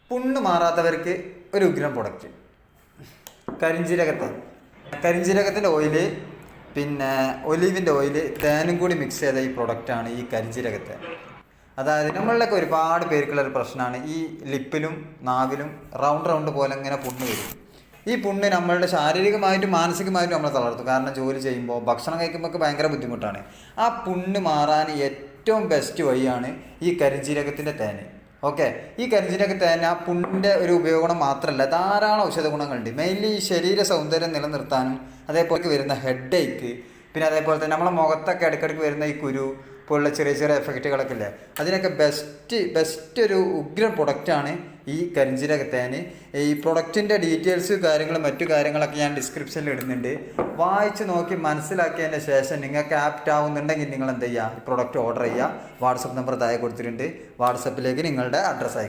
പുണ്ണ് മാറാത്തവർക്ക് ഒരു ഉഗ്രം product, കരിഞ്ജീരകത്തിൻ്റെ oil, പിന്നെ ഒലീവിൻ്റെ ഓയില്, തേനും കൂടി മിക്സ് ചെയ്ത ഈ പ്രൊഡക്റ്റാണ് ഈ കരിഞ്ജീരകത്തെ. അതായത് നമ്മളിലൊക്കെ ഒരുപാട് പേർക്കുള്ള ഒരു പ്രശ്നമാണ് ഈ ലിപ്പിലും നാവിലും റൗണ്ട് പോലെ ഇങ്ങനെ പുണ്ണ് വരും. ഈ പുണ്ണ് നമ്മളുടെ ശാരീരികമായിട്ടും മാനസികമായിട്ടും നമ്മളെ തളർത്തും. കാരണം ജോലി ചെയ്യുമ്പോൾ ഭക്ഷണം കഴിക്കുമ്പോൾ ഭയങ്കര ബുദ്ധിമുട്ടാണ്. ആ പുണ്ണ് മാറാൻ ഏറ്റവും ബെസ്റ്റ് വഴിയാണ് ഈ കരിഞ്ജീരകത്തിൻ്റെ തേന്. ഓക്കെ, ഈ കരിഞ്ജീരക തേൻ ആ പുണ്ണിൻ്റെ ഒരു ഉപയോഗം മാത്രമല്ല, ധാരാളം ഔഷധ ഗുണങ്ങളുണ്ട്. മെയിൻലി ഈ ശരീര സൗന്ദര്യം നിലനിർത്താനും, അതേപോലെ വരുന്ന ഹെഡ് ഏക്ക്, പിന്നെ അതേപോലെ തന്നെ നമ്മളെ മുഖത്തൊക്കെ ഇടയ്ക്കിടയ്ക്ക് വരുന്ന ഈ കുരു പോലുള്ള ചെറിയ എഫക്റ്റുകളൊക്കെ ഇല്ലേ, അതിനൊക്കെ ബെസ്റ്റ് ഒരു ഉഗ്ര പ്രൊഡക്റ്റാണ് ഈ കരിഞ്ജീരക തേൻ. ഈ പ്രൊഡക്റ്റിൻ്റെ ഡീറ്റെയിൽസ് മറ്റു കാര്യങ്ങളൊക്കെ ഞാൻ ഡിസ്ക്രിപ്ഷനിൽ ഇടുന്നുണ്ട്. വായിച്ച് നോക്കി മനസ്സിലാക്കിയതിന് ശേഷം നിങ്ങൾക്ക് ആപ്റ്റ് ആവുന്നുണ്ടെങ്കിൽ നിങ്ങൾ എന്ത് ചെയ്യുക, ഈ പ്രൊഡക്റ്റ് ഓർഡർ ചെയ്യുക. വാട്സപ്പ് നമ്പർ താഴെ കൊടുത്തിട്ടുണ്ട്. വാട്സപ്പിലേക്ക് നിങ്ങളുടെ അഡ്രസ്സ് അയക്കുക.